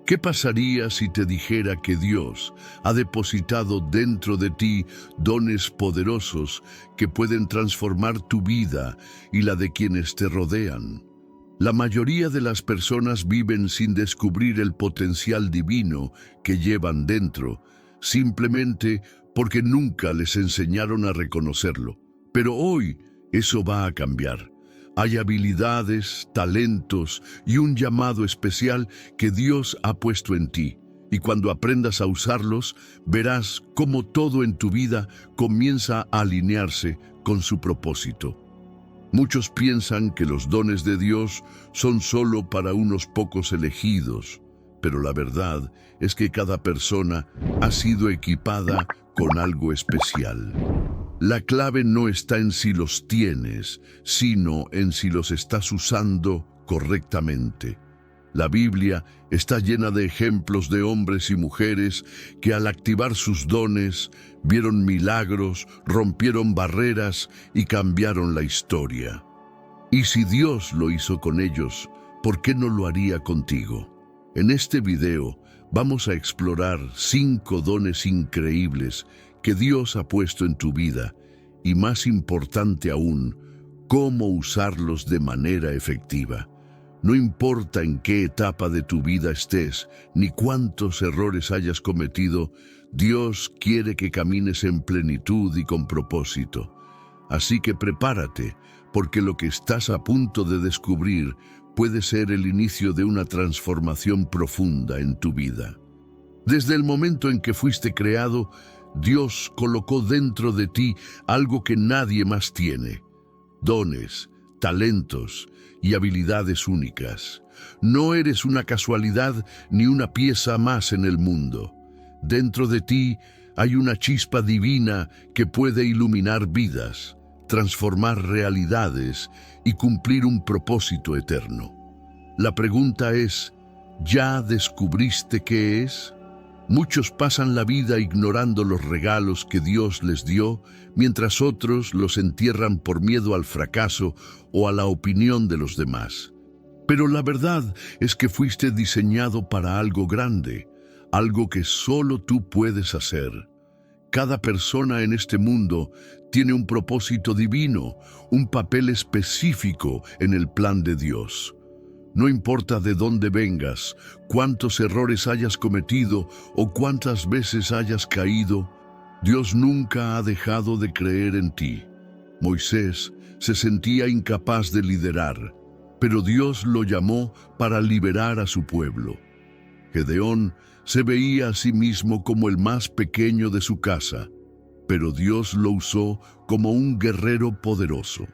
¿Qué pasaría si te dijera que Dios ha depositado dentro de ti dones poderosos que pueden transformar tu vida y la de quienes te rodean? La mayoría de las personas viven sin descubrir el potencial divino que llevan dentro, simplemente porque nunca les enseñaron a reconocerlo. Pero hoy eso va a cambiar. Hay habilidades, talentos y un llamado especial que Dios ha puesto en ti. Y cuando aprendas a usarlos, verás cómo todo en tu vida comienza a alinearse con su propósito. Muchos piensan que los dones de Dios son solo para unos pocos elegidos, pero la verdad es que cada persona ha sido equipada con algo especial. La clave no está en si los tienes, sino en si los estás usando correctamente. La Biblia está llena de ejemplos de hombres y mujeres que al activar sus dones vieron milagros, rompieron barreras y cambiaron la historia. Y si Dios lo hizo con ellos, ¿por qué no lo haría contigo? En este video vamos a explorar 5 dones increíbles que Dios ha puesto en tu vida y, más importante aún, cómo usarlos de manera efectiva. No importa en qué etapa de tu vida estés, ni cuántos errores hayas cometido, Dios quiere que camines en plenitud y con propósito. Así que prepárate, porque lo que estás a punto de descubrir puede ser el inicio de una transformación profunda en tu vida. Desde el momento en que fuiste creado, Dios colocó dentro de ti algo que nadie más tiene: dones, talentos y habilidades únicas. No eres una casualidad ni una pieza más en el mundo. Dentro de ti hay una chispa divina que puede iluminar vidas, transformar realidades y cumplir un propósito eterno. La pregunta es, ¿ya descubriste qué es? Muchos pasan la vida ignorando los regalos que Dios les dio, mientras otros los entierran por miedo al fracaso o a la opinión de los demás. Pero la verdad es que fuiste diseñado para algo grande, algo que solo tú puedes hacer. Cada persona en este mundo tiene un propósito divino, un papel específico en el plan de Dios. No importa de dónde vengas, cuántos errores hayas cometido o cuántas veces hayas caído, Dios nunca ha dejado de creer en ti. Moisés se sentía incapaz de liderar, pero Dios lo llamó para liberar a su pueblo. Gedeón se veía a sí mismo como el más pequeño de su casa, pero Dios lo usó como un guerrero poderoso.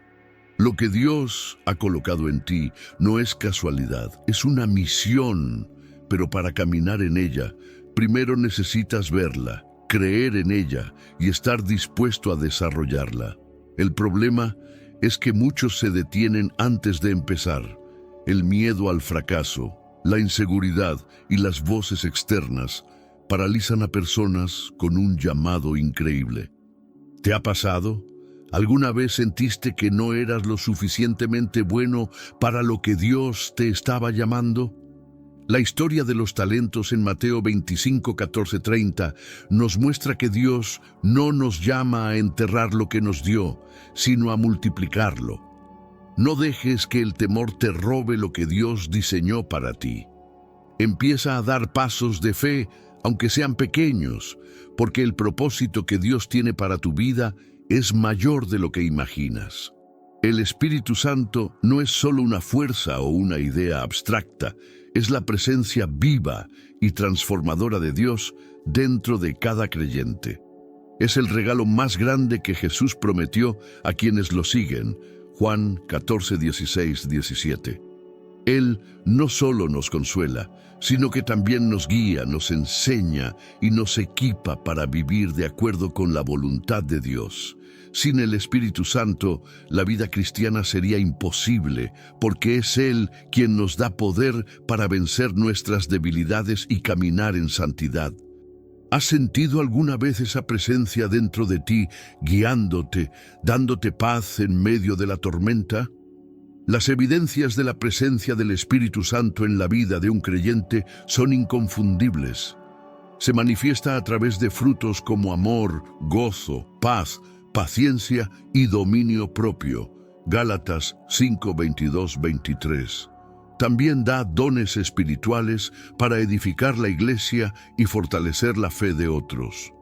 Lo que Dios ha colocado en ti no es casualidad, es una misión, pero para caminar en ella, primero necesitas verla, creer en ella y estar dispuesto a desarrollarla. El problema es que muchos se detienen antes de empezar. El miedo al fracaso, la inseguridad y las voces externas paralizan a personas con un llamado increíble. ¿Te ha pasado? ¿Alguna vez sentiste que no eras lo suficientemente bueno para lo que Dios te estaba llamando? La historia de los talentos en Mateo 25, 14, 30 nos muestra que Dios no nos llama a enterrar lo que nos dio, sino a multiplicarlo. No dejes que el temor te robe lo que Dios diseñó para ti. Empieza a dar pasos de fe, aunque sean pequeños, porque el propósito que Dios tiene para tu vida es mayor de lo que imaginas. El Espíritu Santo no es solo una fuerza o una idea abstracta, es la presencia viva y transformadora de Dios dentro de cada creyente. Es el regalo más grande que Jesús prometió a quienes lo siguen, Juan 14, 16, 17. Él no solo nos consuela, sino que también nos guía, nos enseña y nos equipa para vivir de acuerdo con la voluntad de Dios. Sin el Espíritu Santo, la vida cristiana sería imposible, porque es Él quien nos da poder para vencer nuestras debilidades y caminar en santidad. ¿Has sentido alguna vez esa presencia dentro de ti, guiándote, dándote paz en medio de la tormenta? Las evidencias de la presencia del Espíritu Santo en la vida de un creyente son inconfundibles. Se manifiesta a través de frutos como amor, gozo, paz, paciencia y dominio propio. Gálatas 5, 22, 23. También da dones espirituales para edificar la iglesia y fortalecer la fe de otros.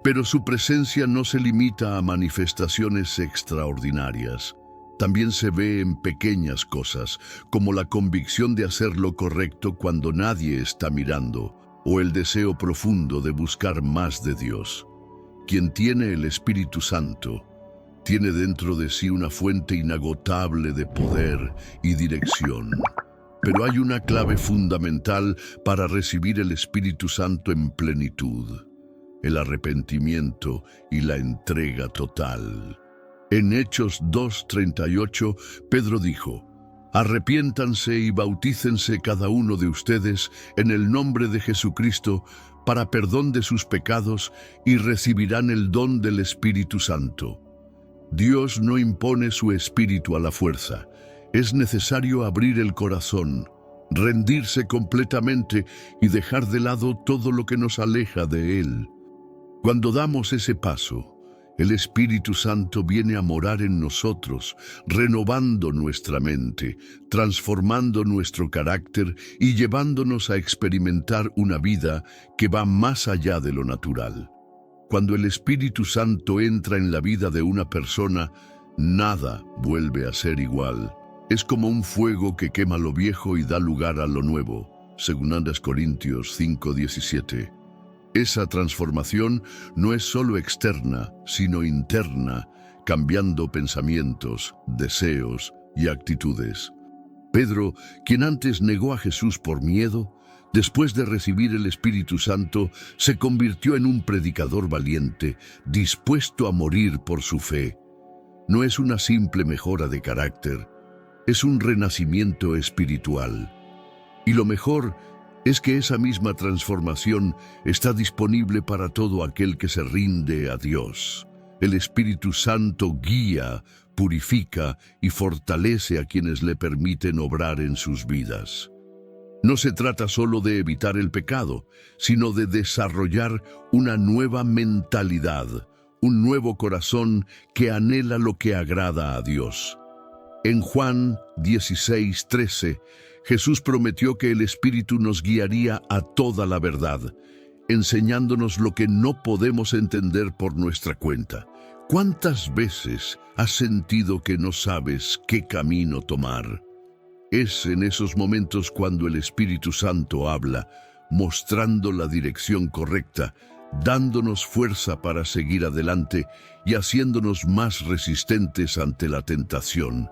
Pero su presencia no se limita a manifestaciones extraordinarias. También se ve en pequeñas cosas, como la convicción de hacer lo correcto cuando nadie está mirando, o el deseo profundo de buscar más de Dios. Quien tiene el Espíritu Santo, tiene dentro de sí una fuente inagotable de poder y dirección. Pero hay una clave fundamental para recibir el Espíritu Santo en plenitud: el arrepentimiento y la entrega total. En Hechos 2:38, Pedro dijo: «Arrepiéntanse y bautícense cada uno de ustedes en el nombre de Jesucristo para perdón de sus pecados y recibirán el don del Espíritu Santo». Dios no impone su espíritu a la fuerza. Es necesario abrir el corazón, rendirse completamente y dejar de lado todo lo que nos aleja de Él. Cuando damos ese paso, el Espíritu Santo viene a morar en nosotros, renovando nuestra mente, transformando nuestro carácter y llevándonos a experimentar una vida que va más allá de lo natural. Cuando el Espíritu Santo entra en la vida de una persona, nada vuelve a ser igual. Es como un fuego que quema lo viejo y da lugar a lo nuevo, según 2 Corintios 5:17. Esa transformación no es solo externa, sino interna, cambiando pensamientos, deseos y actitudes. Pedro, quien antes negó a Jesús por miedo, después de recibir el Espíritu Santo, se convirtió en un predicador valiente, dispuesto a morir por su fe. No es una simple mejora de carácter, es un renacimiento espiritual. Y lo mejor es que esa misma transformación está disponible para todo aquel que se rinde a Dios. El Espíritu Santo guía, purifica y fortalece a quienes le permiten obrar en sus vidas. No se trata solo de evitar el pecado, sino de desarrollar una nueva mentalidad, un nuevo corazón que anhela lo que agrada a Dios. En Juan 16:13, Jesús prometió que el Espíritu nos guiaría a toda la verdad, enseñándonos lo que no podemos entender por nuestra cuenta. ¿Cuántas veces has sentido que no sabes qué camino tomar? Es en esos momentos cuando el Espíritu Santo habla, mostrando la dirección correcta, dándonos fuerza para seguir adelante y haciéndonos más resistentes ante la tentación.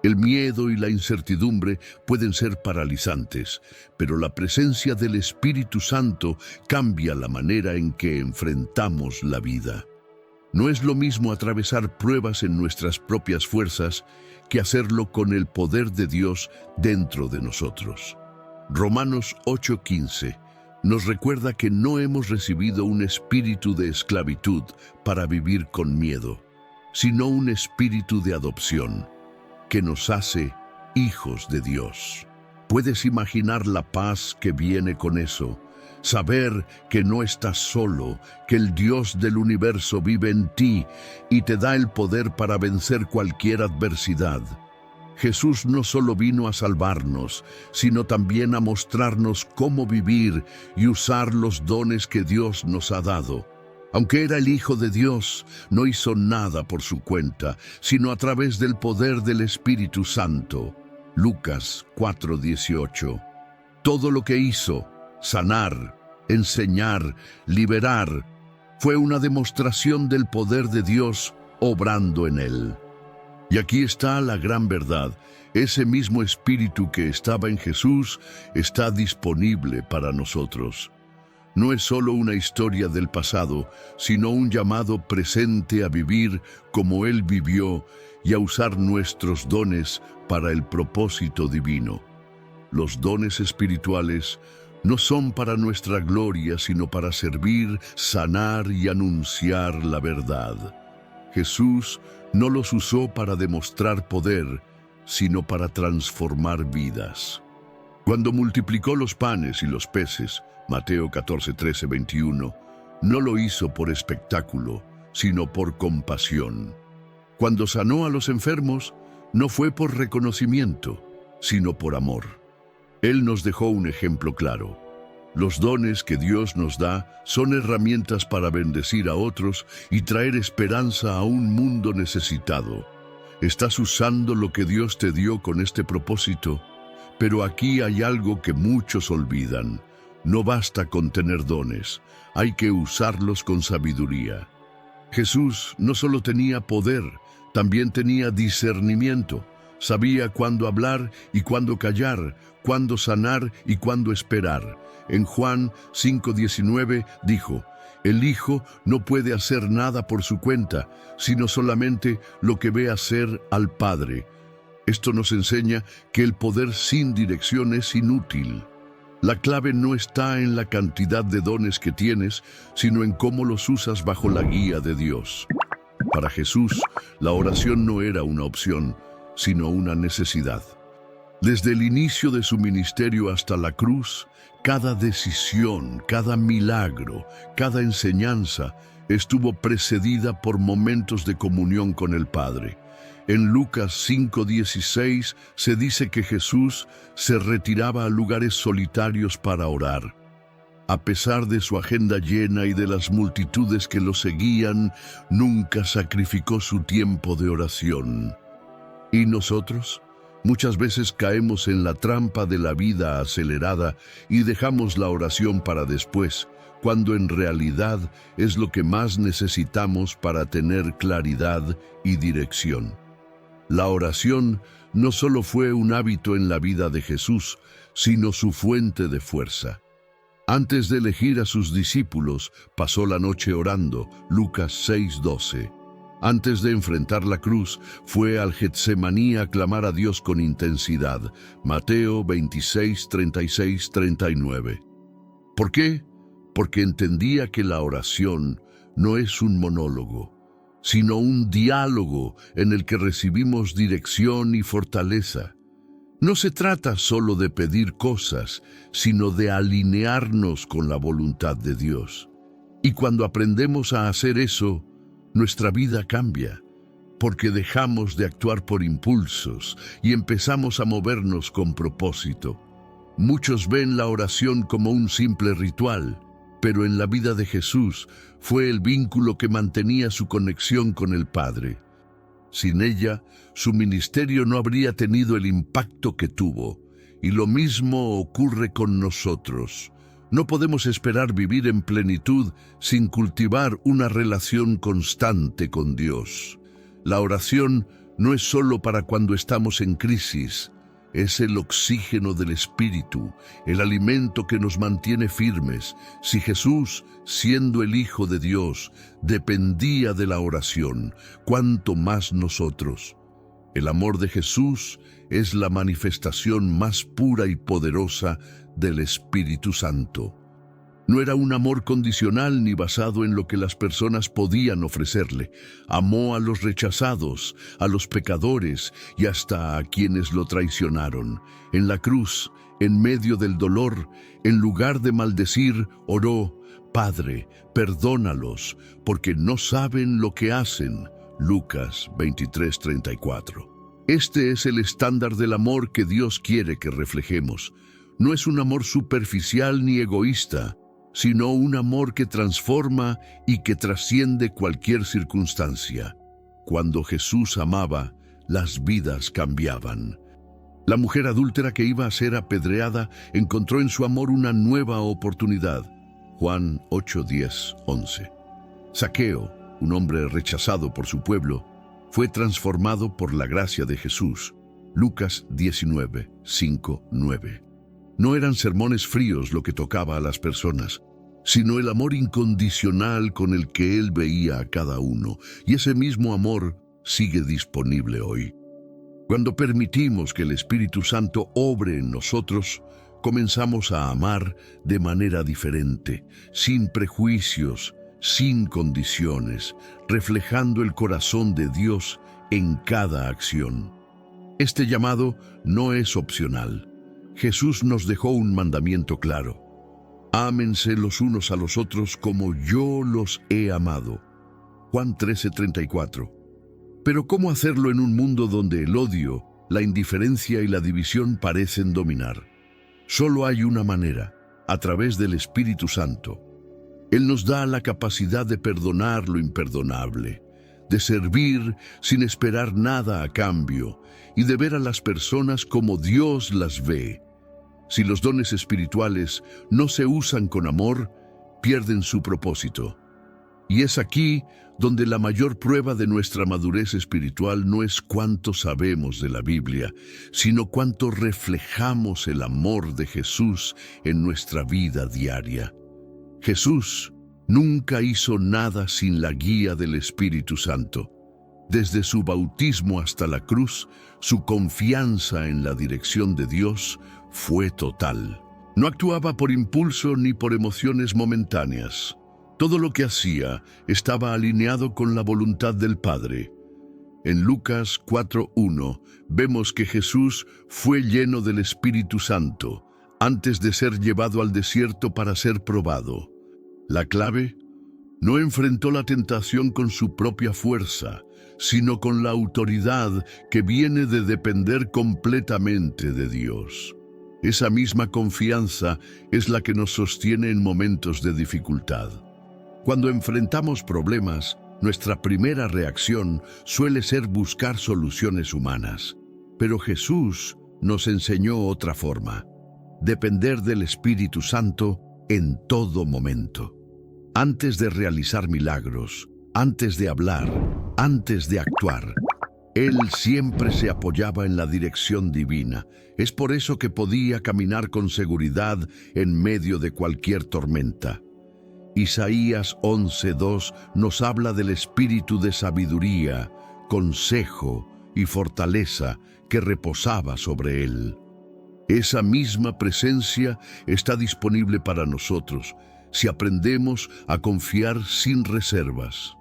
El miedo y la incertidumbre pueden ser paralizantes, pero la presencia del Espíritu Santo cambia la manera en que enfrentamos la vida. No es lo mismo atravesar pruebas en nuestras propias fuerzas que hacerlo con el poder de Dios dentro de nosotros. Romanos 8:15 nos recuerda que no hemos recibido un espíritu de esclavitud para vivir con miedo, sino un espíritu de adopción que nos hace hijos de Dios. ¿Puedes imaginar la paz que viene con eso? Saber que no estás solo, que el Dios del universo vive en ti y te da el poder para vencer cualquier adversidad. Jesús no solo vino a salvarnos, sino también a mostrarnos cómo vivir y usar los dones que Dios nos ha dado. Aunque era el Hijo de Dios, no hizo nada por su cuenta, sino a través del poder del Espíritu Santo. Lucas 4:18. Todo lo que hizo, sanar, enseñar, liberar, fue una demostración del poder de Dios obrando en él. Y aquí está la gran verdad. Ese mismo Espíritu que estaba en Jesús está disponible para nosotros. No es solo una historia del pasado, sino un llamado presente a vivir como Él vivió y a usar nuestros dones para el propósito divino. Los dones espirituales no son para nuestra gloria, sino para servir, sanar y anunciar la verdad. Jesús no los usó para demostrar poder, sino para transformar vidas. Cuando multiplicó los panes y los peces, Mateo 14, 13, 21, no lo hizo por espectáculo, sino por compasión. Cuando sanó a los enfermos, no fue por reconocimiento, sino por amor. Él nos dejó un ejemplo claro. Los dones que Dios nos da son herramientas para bendecir a otros y traer esperanza a un mundo necesitado. Estás usando lo que Dios te dio con este propósito, pero aquí hay algo que muchos olvidan. No basta con tener dones, hay que usarlos con sabiduría. Jesús no solo tenía poder, también tenía discernimiento. Sabía cuándo hablar y cuándo callar, cuándo sanar y cuándo esperar. En Juan 5:19 dijo: el Hijo no puede hacer nada por su cuenta, sino solamente lo que ve hacer al Padre. Esto nos enseña que el poder sin dirección es inútil. La clave no está en la cantidad de dones que tienes, sino en cómo los usas bajo la guía de Dios. Para Jesús, la oración no era una opción, sino una necesidad. Desde el inicio de su ministerio hasta la cruz, cada decisión, cada milagro, cada enseñanza estuvo precedida por momentos de comunión con el Padre. En Lucas 5:16 se dice que Jesús se retiraba a lugares solitarios para orar. A pesar de su agenda llena y de las multitudes que lo seguían, nunca sacrificó su tiempo de oración. ¿Y nosotros? Muchas veces caemos en la trampa de la vida acelerada y dejamos la oración para después, cuando en realidad es lo que más necesitamos para tener claridad y dirección. La oración no solo fue un hábito en la vida de Jesús, sino su fuente de fuerza. Antes de elegir a sus discípulos, pasó la noche orando, Lucas 6:12. Antes de enfrentar la cruz, fue al Getsemaní a clamar a Dios con intensidad, Mateo 26, 36, 39. ¿Por qué? Porque entendía que la oración no es un monólogo, sino un diálogo en el que recibimos dirección y fortaleza. No se trata solo de pedir cosas, sino de alinearnos con la voluntad de Dios. Y cuando aprendemos a hacer eso, nuestra vida cambia, porque dejamos de actuar por impulsos y empezamos a movernos con propósito. Muchos ven la oración como un simple ritual, pero en la vida de Jesús fue el vínculo que mantenía su conexión con el Padre. Sin ella, su ministerio no habría tenido el impacto que tuvo, y lo mismo ocurre con nosotros. No podemos esperar vivir en plenitud sin cultivar una relación constante con Dios. La oración no es solo para cuando estamos en crisis, es el oxígeno del espíritu, el alimento que nos mantiene firmes. Si Jesús, siendo el Hijo de Dios, dependía de la oración, ¿cuánto más nosotros? El amor de Jesús es la manifestación más pura y poderosa del Espíritu Santo. No era un amor condicional ni basado en lo que las personas podían ofrecerle. Amó a los rechazados, a los pecadores y hasta a quienes lo traicionaron. En la cruz, en medio del dolor, en lugar de maldecir, oró: Padre, perdónalos, porque no saben lo que hacen. Lucas 23:34. Este es el estándar del amor que Dios quiere que reflejemos. No es un amor superficial ni egoísta, sino un amor que transforma y que trasciende cualquier circunstancia. Cuando Jesús amaba, las vidas cambiaban. La mujer adúltera que iba a ser apedreada encontró en su amor una nueva oportunidad. Juan 8, 10, 11. Zaqueo, un hombre rechazado por su pueblo, fue transformado por la gracia de Jesús. Lucas 19, 5, 9. No eran sermones fríos lo que tocaba a las personas, sino el amor incondicional con el que Él veía a cada uno, y ese mismo amor sigue disponible hoy. Cuando permitimos que el Espíritu Santo obre en nosotros, comenzamos a amar de manera diferente, sin prejuicios, sin condiciones, reflejando el corazón de Dios en cada acción. Este llamado no es opcional. Jesús nos dejó un mandamiento claro. Ámense los unos a los otros como yo los he amado. Juan 13:34. Pero ¿cómo hacerlo en un mundo donde el odio, la indiferencia y la división parecen dominar? Solo hay una manera, a través del Espíritu Santo. Él nos da la capacidad de perdonar lo imperdonable, de servir sin esperar nada a cambio y de ver a las personas como Dios las ve. Si los dones espirituales no se usan con amor, pierden su propósito. Y es aquí donde la mayor prueba de nuestra madurez espiritual no es cuánto sabemos de la Biblia, sino cuánto reflejamos el amor de Jesús en nuestra vida diaria. Jesús nunca hizo nada sin la guía del Espíritu Santo. Desde su bautismo hasta la cruz, su confianza en la dirección de Dios fue total. No actuaba por impulso ni por emociones momentáneas. Todo lo que hacía estaba alineado con la voluntad del Padre. En Lucas 4:1 vemos que Jesús fue lleno del Espíritu Santo antes de ser llevado al desierto para ser probado. La clave: no enfrentó la tentación con su propia fuerza, sino con la autoridad que viene de depender completamente de Dios. Esa misma confianza es la que nos sostiene en momentos de dificultad. Cuando enfrentamos problemas, nuestra primera reacción suele ser buscar soluciones humanas. Pero Jesús nos enseñó otra forma: depender del Espíritu Santo en todo momento. Antes de realizar milagros, antes de hablar, antes de actuar, Él siempre se apoyaba en la dirección divina. Es por eso que podía caminar con seguridad en medio de cualquier tormenta. Isaías 11:2 nos habla del espíritu de sabiduría, consejo y fortaleza que reposaba sobre él. Esa misma presencia está disponible para nosotros si aprendemos a confiar sin reservas.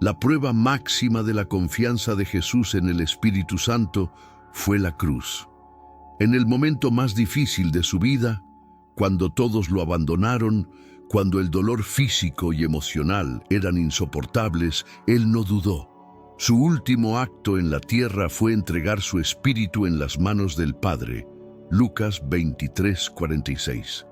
La prueba máxima de la confianza de Jesús en el Espíritu Santo fue la cruz. En el momento más difícil de su vida, cuando todos lo abandonaron, cuando el dolor físico y emocional eran insoportables, Él no dudó. Su último acto en la tierra fue entregar su espíritu en las manos del Padre. Lucas 23:46.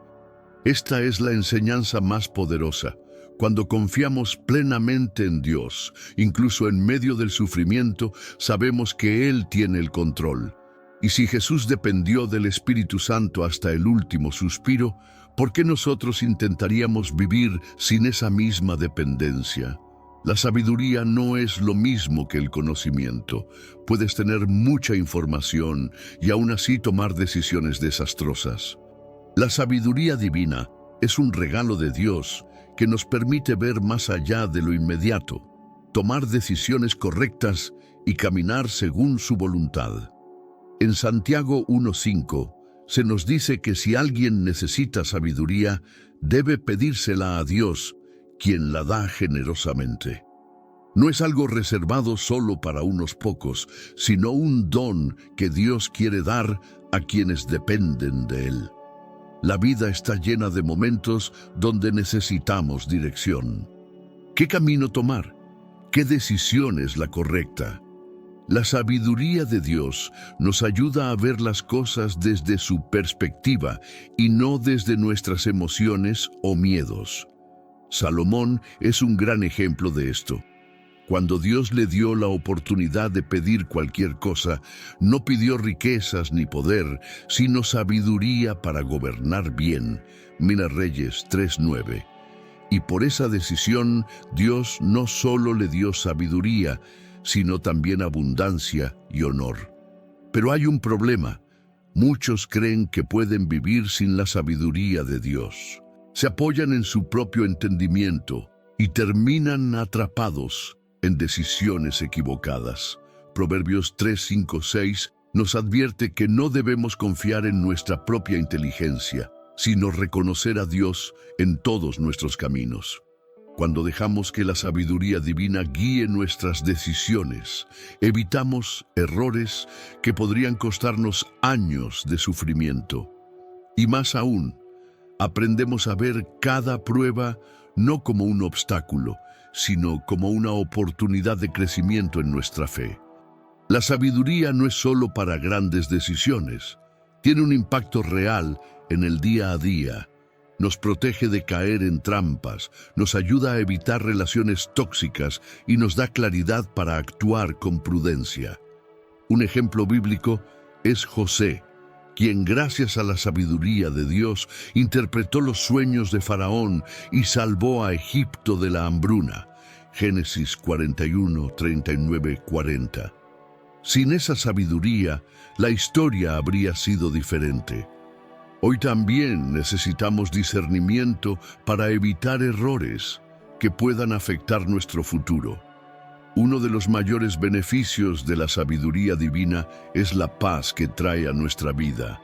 Esta es la enseñanza más poderosa. Cuando confiamos plenamente en Dios, incluso en medio del sufrimiento, sabemos que Él tiene el control. Y si Jesús dependió del Espíritu Santo hasta el último suspiro, ¿por qué nosotros intentaríamos vivir sin esa misma dependencia? La sabiduría no es lo mismo que el conocimiento. Puedes tener mucha información y aún así tomar decisiones desastrosas. La sabiduría divina es un regalo de Dios que nos permite ver más allá de lo inmediato, tomar decisiones correctas y caminar según su voluntad. En Santiago 1:5 se nos dice que si alguien necesita sabiduría, debe pedírsela a Dios, quien la da generosamente. No es algo reservado solo para unos pocos, sino un don que Dios quiere dar a quienes dependen de Él. La vida está llena de momentos donde necesitamos dirección. ¿Qué camino tomar? ¿Qué decisión es la correcta? La sabiduría de Dios nos ayuda a ver las cosas desde su perspectiva y no desde nuestras emociones o miedos. Salomón es un gran ejemplo de esto. Cuando Dios le dio la oportunidad de pedir cualquier cosa, no pidió riquezas ni poder, sino sabiduría para gobernar bien. Mira Reyes 3:9. Y por esa decisión, Dios no solo le dio sabiduría, sino también abundancia y honor. Pero hay un problema. Muchos creen que pueden vivir sin la sabiduría de Dios. Se apoyan en su propio entendimiento y terminan atrapados en decisiones equivocadas. Proverbios 3:5-6 nos advierte que no debemos confiar en nuestra propia inteligencia, sino reconocer a Dios en todos nuestros caminos. Cuando dejamos que la sabiduría divina guíe nuestras decisiones, evitamos errores que podrían costarnos años de sufrimiento. Y más aún, aprendemos a ver cada prueba no como un obstáculo, sino como una oportunidad de crecimiento en nuestra fe. La sabiduría no es solo para grandes decisiones, tiene un impacto real en el día a día. Nos protege de caer en trampas, nos ayuda a evitar relaciones tóxicas y nos da claridad para actuar con prudencia. Un ejemplo bíblico es José, quien gracias a la sabiduría de Dios interpretó los sueños de Faraón y salvó a Egipto de la hambruna. Génesis 41, 39, 40. Sin esa sabiduría, la historia habría sido diferente. Hoy también necesitamos discernimiento para evitar errores que puedan afectar nuestro futuro. Uno de los mayores beneficios de la sabiduría divina es la paz que trae a nuestra vida.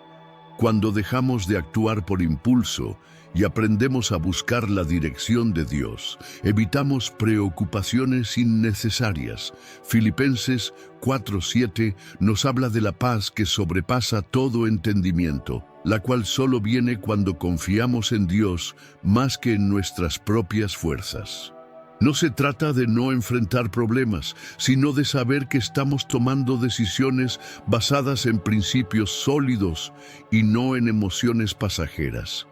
Cuando dejamos de actuar por impulso y aprendemos a buscar la dirección de Dios, evitamos preocupaciones innecesarias. Filipenses 4:7 nos habla de la paz que sobrepasa todo entendimiento, la cual solo viene cuando confiamos en Dios más que en nuestras propias fuerzas. No se trata de no enfrentar problemas, sino de saber que estamos tomando decisiones basadas en principios sólidos y no en emociones pasajeras.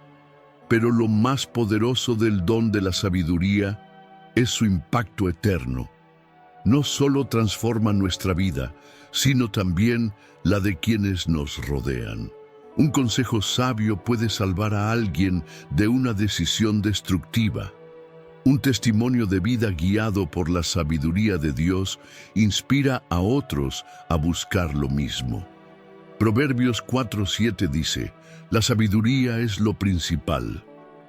Pero lo más poderoso del don de la sabiduría es su impacto eterno. No solo transforma nuestra vida, sino también la de quienes nos rodean. Un consejo sabio puede salvar a alguien de una decisión destructiva. Un testimonio de vida guiado por la sabiduría de Dios inspira a otros a buscar lo mismo. Proverbios 4:7 dice: la sabiduría es lo principal.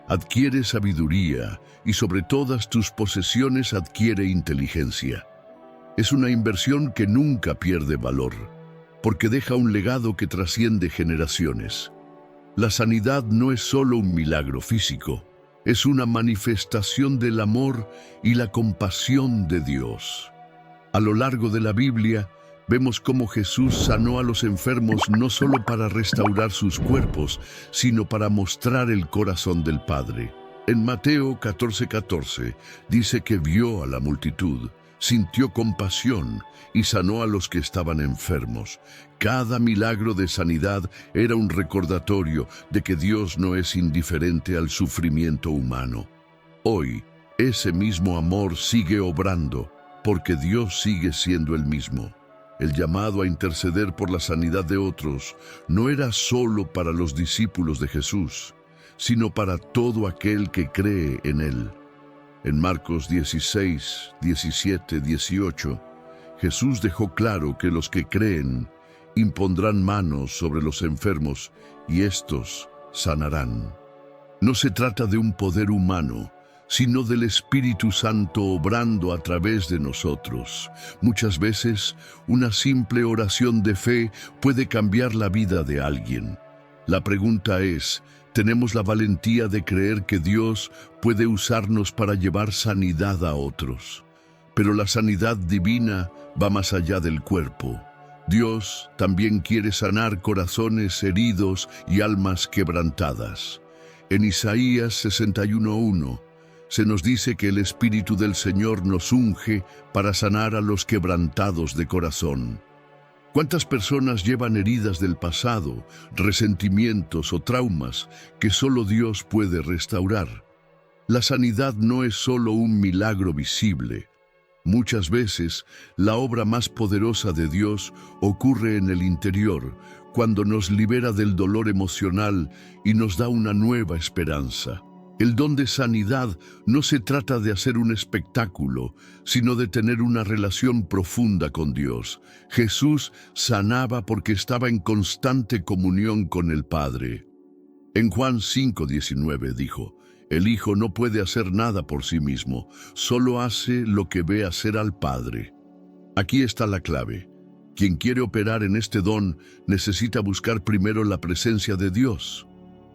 Adquiere sabiduría y sobre todas tus posesiones adquiere inteligencia. Es una inversión que nunca pierde valor, porque deja un legado que trasciende generaciones. La sanidad no es solo un milagro físico, es una manifestación del amor y la compasión de Dios. A lo largo de la Biblia, vemos cómo Jesús sanó a los enfermos no solo para restaurar sus cuerpos, sino para mostrar el corazón del Padre. En Mateo 14:14 dice que vio a la multitud, sintió compasión y sanó a los que estaban enfermos. Cada milagro de sanidad era un recordatorio de que Dios no es indiferente al sufrimiento humano. Hoy, ese mismo amor sigue obrando, porque Dios sigue siendo el mismo. El llamado a interceder por la sanidad de otros no era solo para los discípulos de Jesús, sino para todo aquel que cree en Él. En Marcos 16, 17, 18, Jesús dejó claro que los que creen impondrán manos sobre los enfermos y éstos sanarán. No se trata de un poder humano, sino del Espíritu Santo obrando a través de nosotros. Muchas veces, una simple oración de fe puede cambiar la vida de alguien. La pregunta es, ¿tenemos la valentía de creer que Dios puede usarnos para llevar sanidad a otros? Pero la sanidad divina va más allá del cuerpo. Dios también quiere sanar corazones heridos y almas quebrantadas. En Isaías 61:1 se nos dice que el Espíritu del Señor nos unge para sanar a los quebrantados de corazón. ¿Cuántas personas llevan heridas del pasado, resentimientos o traumas que solo Dios puede restaurar? La sanidad no es solo un milagro visible. Muchas veces, la obra más poderosa de Dios ocurre en el interior, cuando nos libera del dolor emocional y nos da una nueva esperanza. El don de sanidad no se trata de hacer un espectáculo, sino de tener una relación profunda con Dios. Jesús sanaba porque estaba en constante comunión con el Padre. En Juan 5:19 dijo: el Hijo no puede hacer nada por sí mismo, solo hace lo que ve hacer al Padre. Aquí está la clave. Quien quiere operar en este don necesita buscar primero la presencia de Dios.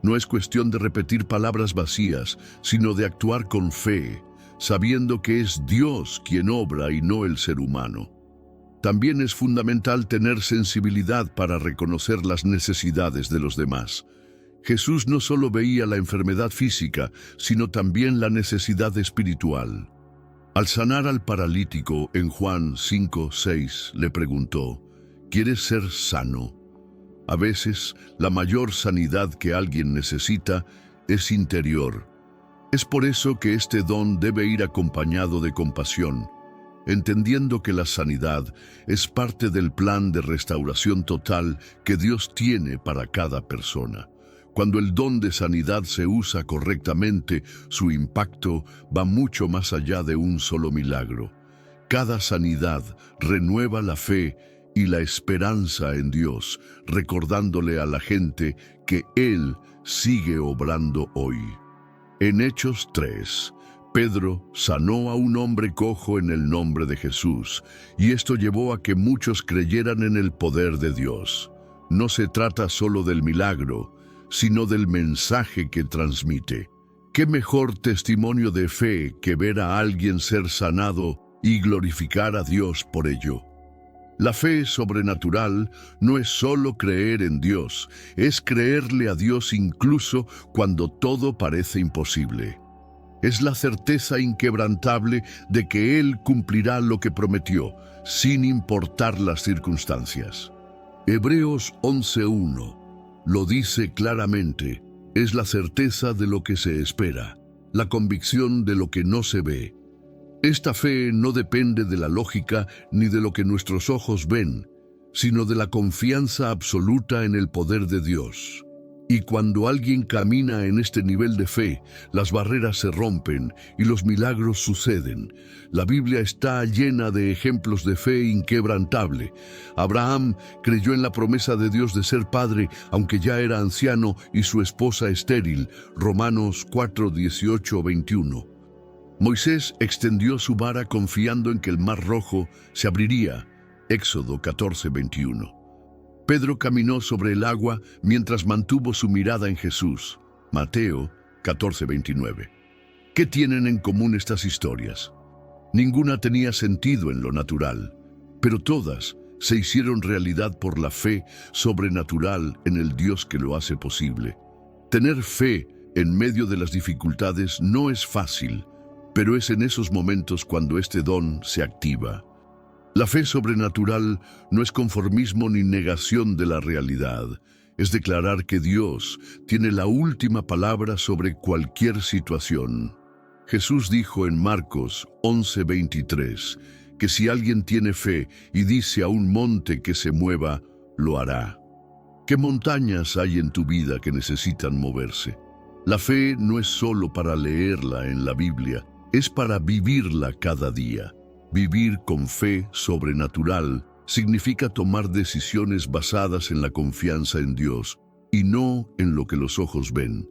No es cuestión de repetir palabras vacías, sino de actuar con fe, sabiendo que es Dios quien obra y no el ser humano. También es fundamental tener sensibilidad para reconocer las necesidades de los demás. Jesús no solo veía la enfermedad física, sino también la necesidad espiritual. Al sanar al paralítico en Juan 5:6 le preguntó, ¿quieres ser sano? A veces, la mayor sanidad que alguien necesita es interior. Es por eso que este don debe ir acompañado de compasión, entendiendo que la sanidad es parte del plan de restauración total que Dios tiene para cada persona. Cuando el don de sanidad se usa correctamente, su impacto va mucho más allá de un solo milagro. Cada sanidad renueva la fe y la esperanza en Dios, recordándole a la gente que Él sigue obrando hoy. En Hechos 3, Pedro sanó a un hombre cojo en el nombre de Jesús, y esto llevó a que muchos creyeran en el poder de Dios. No se trata solo del milagro, sino del mensaje que transmite. ¿Qué mejor testimonio de fe que ver a alguien ser sanado y glorificar a Dios por ello? La fe sobrenatural no es solo creer en Dios, es creerle a Dios incluso cuando todo parece imposible. Es la certeza inquebrantable de que Él cumplirá lo que prometió, sin importar las circunstancias. Hebreos 11:1 lo dice claramente, es la certeza de lo que se espera, la convicción de lo que no se ve. Esta fe no depende de la lógica ni de lo que nuestros ojos ven, sino de la confianza absoluta en el poder de Dios. Y cuando alguien camina en este nivel de fe, las barreras se rompen y los milagros suceden. La Biblia está llena de ejemplos de fe inquebrantable. Abraham creyó en la promesa de Dios de ser padre, aunque ya era anciano y su esposa estéril. Romanos 4:18-21. Moisés extendió su vara confiando en que el mar Rojo se abriría. Éxodo 14:21. Pedro caminó sobre el agua mientras mantuvo su mirada en Jesús. Mateo 14:29. ¿Qué tienen en común estas historias? Ninguna tenía sentido en lo natural, pero todas se hicieron realidad por la fe sobrenatural en el Dios que lo hace posible. Tener fe en medio de las dificultades no es fácil, pero es en esos momentos cuando este don se activa. La fe sobrenatural no es conformismo ni negación de la realidad, es declarar que Dios tiene la última palabra sobre cualquier situación. Jesús dijo en Marcos 11:23 que si alguien tiene fe y dice a un monte que se mueva, lo hará. ¿Qué montañas hay en tu vida que necesitan moverse? La fe no es solo para leerla en la Biblia, es para vivirla cada día. Vivir con fe sobrenatural significa tomar decisiones basadas en la confianza en Dios y no en lo que los ojos ven.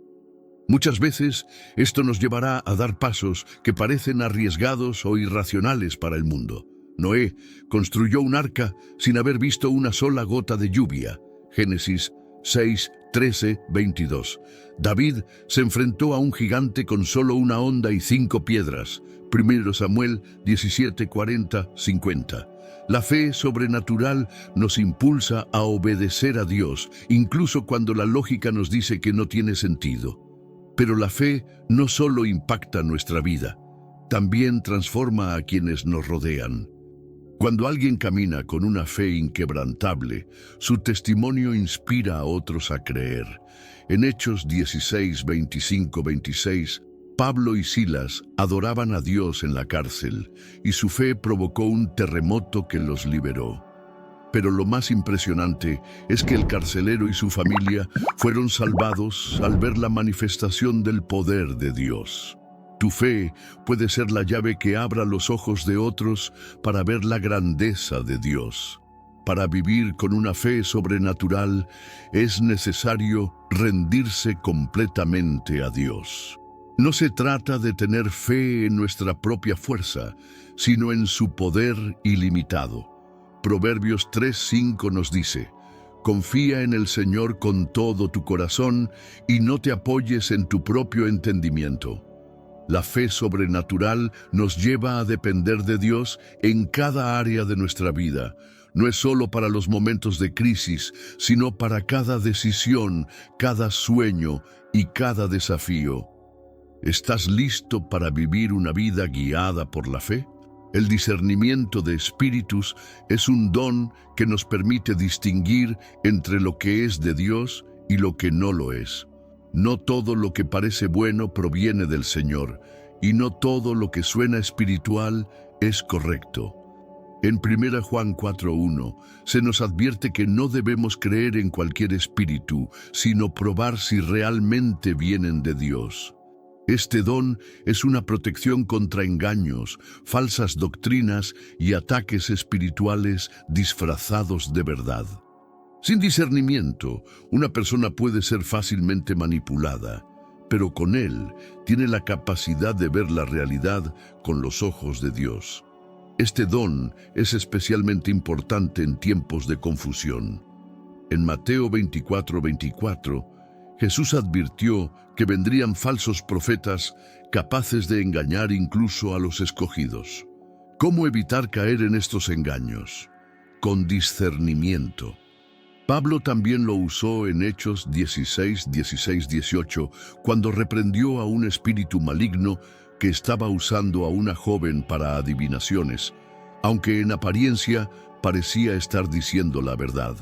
Muchas veces esto nos llevará a dar pasos que parecen arriesgados o irracionales para el mundo. Noé construyó un arca sin haber visto una sola gota de lluvia. Génesis 6:13-22. David se enfrentó a un gigante con solo una honda y 5 piedras. 1 Samuel 17:40-50. La fe sobrenatural nos impulsa a obedecer a Dios, incluso cuando la lógica nos dice que no tiene sentido. Pero la fe no solo impacta nuestra vida, también transforma a quienes nos rodean. Cuando alguien camina con una fe inquebrantable, su testimonio inspira a otros a creer. En Hechos 16:25-26, Pablo y Silas adoraban a Dios en la cárcel, y su fe provocó un terremoto que los liberó. Pero lo más impresionante es que el carcelero y su familia fueron salvados al ver la manifestación del poder de Dios. Tu fe puede ser la llave que abra los ojos de otros para ver la grandeza de Dios. Para vivir con una fe sobrenatural es necesario rendirse completamente a Dios. No se trata de tener fe en nuestra propia fuerza, sino en su poder ilimitado. Proverbios 3:5 nos dice, confía en el Señor con todo tu corazón y no te apoyes en tu propio entendimiento. La fe sobrenatural nos lleva a depender de Dios en cada área de nuestra vida. No es solo para los momentos de crisis, sino para cada decisión, cada sueño y cada desafío. ¿Estás listo para vivir una vida guiada por la fe? El discernimiento de espíritus es un don que nos permite distinguir entre lo que es de Dios y lo que no lo es. No todo lo que parece bueno proviene del Señor, y no todo lo que suena espiritual es correcto. En 1 Juan 4:1 se nos advierte que no debemos creer en cualquier espíritu, sino probar si realmente vienen de Dios. Este don es una protección contra engaños, falsas doctrinas y ataques espirituales disfrazados de verdad. Sin discernimiento, una persona puede ser fácilmente manipulada, pero con él tiene la capacidad de ver la realidad con los ojos de Dios. Este don es especialmente importante en tiempos de confusión. En Mateo 24:24, Jesús advirtió que vendrían falsos profetas capaces de engañar incluso a los escogidos. ¿Cómo evitar caer en estos engaños? Con discernimiento. Pablo también lo usó en Hechos 16:18, cuando reprendió a un espíritu maligno que estaba usando a una joven para adivinaciones, aunque en apariencia parecía estar diciendo la verdad.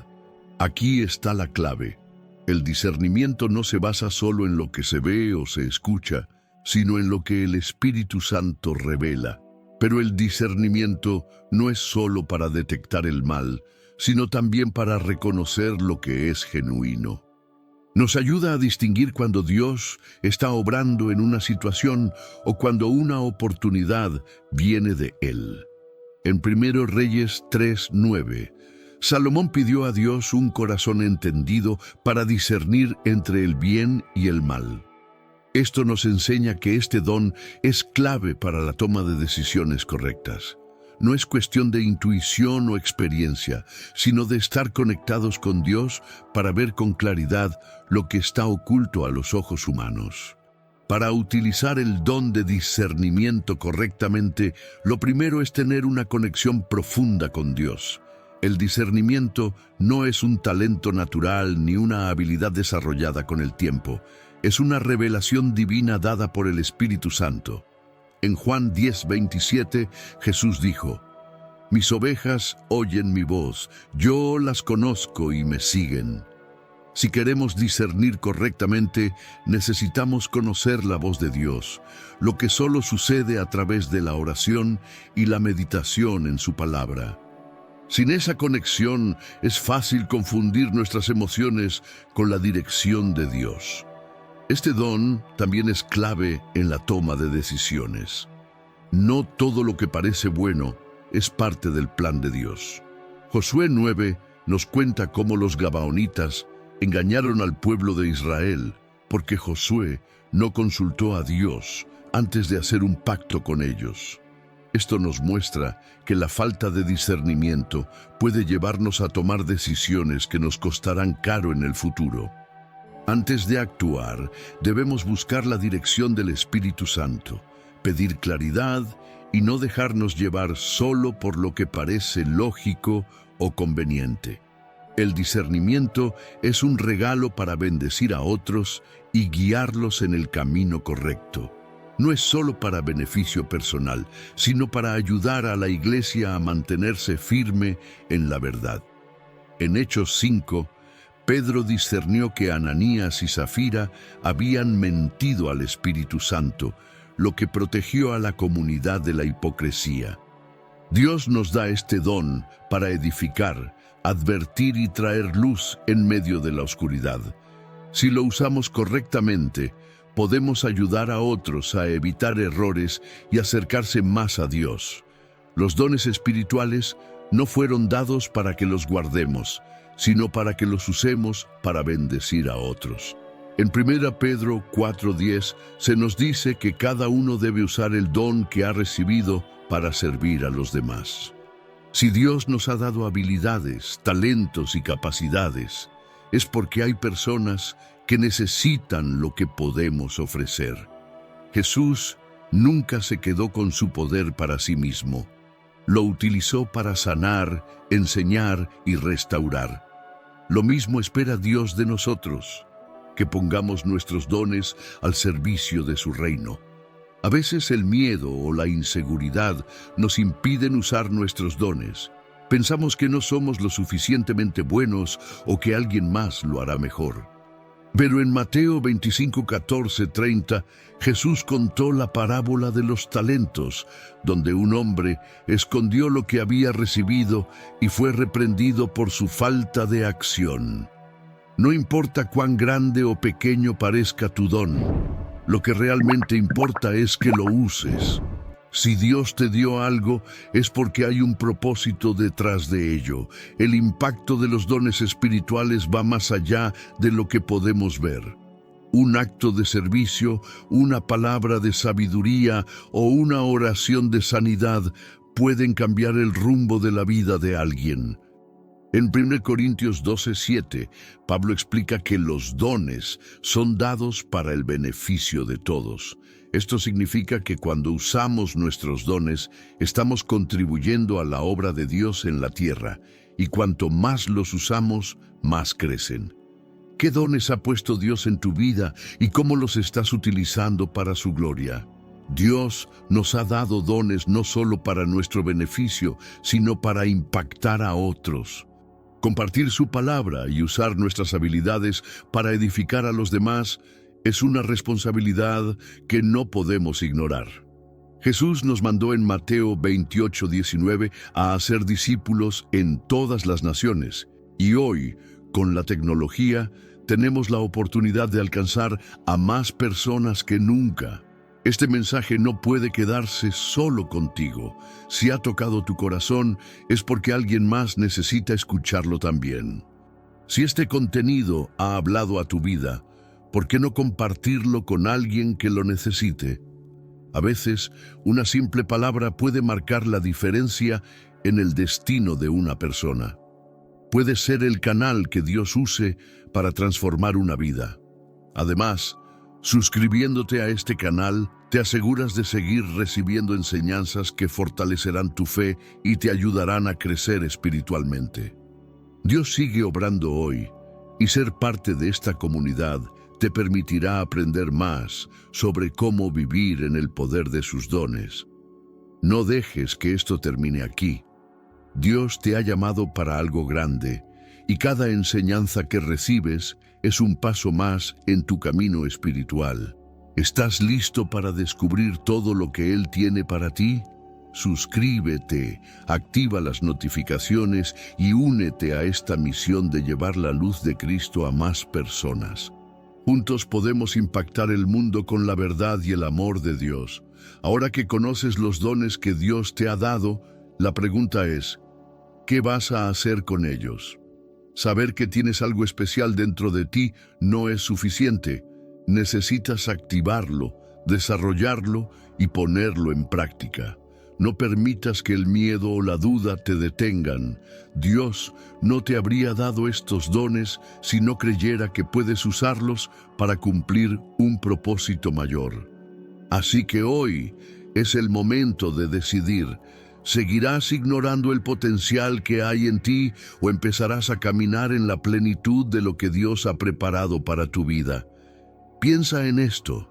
Aquí está la clave. El discernimiento no se basa solo en lo que se ve o se escucha, sino en lo que el Espíritu Santo revela. Pero el discernimiento no es solo para detectar el mal, sino también para reconocer lo que es genuino. Nos ayuda a distinguir cuando Dios está obrando en una situación o cuando una oportunidad viene de Él. En 1 Reyes 3:9, Salomón pidió a Dios un corazón entendido para discernir entre el bien y el mal. Esto nos enseña que este don es clave para la toma de decisiones correctas. No es cuestión de intuición o experiencia, sino de estar conectados con Dios para ver con claridad lo que está oculto a los ojos humanos. Para utilizar el don de discernimiento correctamente, lo primero es tener una conexión profunda con Dios. El discernimiento no es un talento natural ni una habilidad desarrollada con el tiempo. Es una revelación divina dada por el Espíritu Santo. En Juan 10:27, Jesús dijo: «Mis ovejas oyen mi voz, yo las conozco y me siguen». Si queremos discernir correctamente, necesitamos conocer la voz de Dios, lo que solo sucede a través de la oración y la meditación en su palabra. Sin esa conexión, es fácil confundir nuestras emociones con la dirección de Dios. Este don también es clave en la toma de decisiones. No todo lo que parece bueno es parte del plan de Dios. Josué 9 nos cuenta cómo los gabaonitas engañaron al pueblo de Israel porque Josué no consultó a Dios antes de hacer un pacto con ellos. Esto nos muestra que la falta de discernimiento puede llevarnos a tomar decisiones que nos costarán caro en el futuro. Antes de actuar, debemos buscar la dirección del Espíritu Santo, pedir claridad y no dejarnos llevar solo por lo que parece lógico o conveniente. El discernimiento es un regalo para bendecir a otros y guiarlos en el camino correcto. No es solo para beneficio personal, sino para ayudar a la Iglesia a mantenerse firme en la verdad. En Hechos 5, Pedro discernió que Ananías y Zafira habían mentido al Espíritu Santo, lo que protegió a la comunidad de la hipocresía. Dios nos da este don para edificar, advertir y traer luz en medio de la oscuridad. Si lo usamos correctamente, podemos ayudar a otros a evitar errores y acercarse más a Dios. Los dones espirituales no fueron dados para que los guardemos, sino para que los usemos para bendecir a otros. En 1 Pedro 4:10 se nos dice que cada uno debe usar el don que ha recibido para servir a los demás. Si Dios nos ha dado habilidades, talentos y capacidades, es porque hay personas que necesitan lo que podemos ofrecer. Jesús nunca se quedó con su poder para sí mismo. Lo utilizó para sanar, enseñar y restaurar. Lo mismo espera Dios de nosotros, que pongamos nuestros dones al servicio de su reino. A veces el miedo o la inseguridad nos impiden usar nuestros dones. Pensamos que no somos lo suficientemente buenos o que alguien más lo hará mejor. Pero en Mateo 25, 14, 30, Jesús contó la parábola de los talentos, donde un hombre escondió lo que había recibido y fue reprendido por su falta de acción. No importa cuán grande o pequeño parezca tu don, lo que realmente importa es que lo uses. Si Dios te dio algo, es porque hay un propósito detrás de ello. El impacto de los dones espirituales va más allá de lo que podemos ver. Un acto de servicio, una palabra de sabiduría o una oración de sanidad pueden cambiar el rumbo de la vida de alguien. En 1 Corintios 12:7, Pablo explica que los dones son dados para el beneficio de todos. Esto significa que cuando usamos nuestros dones, estamos contribuyendo a la obra de Dios en la tierra, y cuanto más los usamos, más crecen. ¿Qué dones ha puesto Dios en tu vida y cómo los estás utilizando para su gloria? Dios nos ha dado dones no solo para nuestro beneficio, sino para impactar a otros. Compartir su palabra y usar nuestras habilidades para edificar a los demás es una responsabilidad que no podemos ignorar. Jesús nos mandó en Mateo 28:19 a hacer discípulos en todas las naciones, y hoy, con la tecnología, tenemos la oportunidad de alcanzar a más personas que nunca. Este mensaje no puede quedarse solo contigo. Si ha tocado tu corazón, es porque alguien más necesita escucharlo también. Si este contenido ha hablado a tu vida, ¿por qué no compartirlo con alguien que lo necesite? A veces, una simple palabra puede marcar la diferencia en el destino de una persona. Puede ser el canal que Dios use para transformar una vida. Además, suscribiéndote a este canal, te aseguras de seguir recibiendo enseñanzas que fortalecerán tu fe y te ayudarán a crecer espiritualmente. Dios sigue obrando hoy, y ser parte de esta comunidad te permitirá aprender más sobre cómo vivir en el poder de sus dones. No dejes que esto termine aquí. Dios te ha llamado para algo grande, y cada enseñanza que recibes es un paso más en tu camino espiritual. ¿Estás listo para descubrir todo lo que Él tiene para ti? Suscríbete, activa las notificaciones y únete a esta misión de llevar la luz de Cristo a más personas. Juntos podemos impactar el mundo con la verdad y el amor de Dios. Ahora que conoces los dones que Dios te ha dado, la pregunta es, ¿qué vas a hacer con ellos? Saber que tienes algo especial dentro de ti no es suficiente. Necesitas activarlo, desarrollarlo y ponerlo en práctica. No permitas que el miedo o la duda te detengan. Dios no te habría dado estos dones si no creyera que puedes usarlos para cumplir un propósito mayor. Así que hoy es el momento de decidir. ¿Seguirás ignorando el potencial que hay en ti o empezarás a caminar en la plenitud de lo que Dios ha preparado para tu vida? Piensa en esto.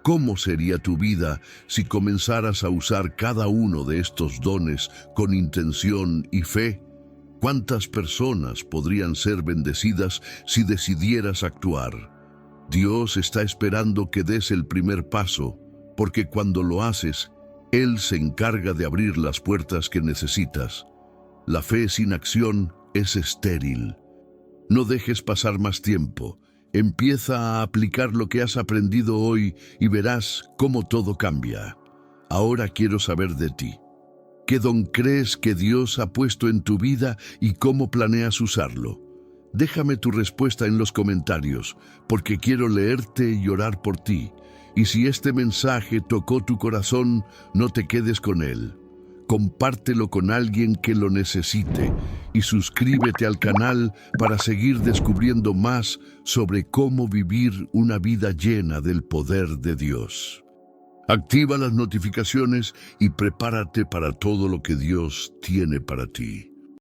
¿Cómo sería tu vida si comenzaras a usar cada uno de estos dones con intención y fe? ¿Cuántas personas podrían ser bendecidas si decidieras actuar? Dios está esperando que des el primer paso, porque cuando lo haces, Él se encarga de abrir las puertas que necesitas. La fe sin acción es estéril. No dejes pasar más tiempo. Empieza a aplicar lo que has aprendido hoy y verás cómo todo cambia. Ahora quiero saber de ti. ¿Qué don crees que Dios ha puesto en tu vida y cómo planeas usarlo? Déjame tu respuesta en los comentarios, porque quiero leerte y orar por ti. Y si este mensaje tocó tu corazón, no te quedes con él. Compártelo con alguien que lo necesite y suscríbete al canal para seguir descubriendo más sobre cómo vivir una vida llena del poder de Dios. Activa las notificaciones y prepárate para todo lo que Dios tiene para ti.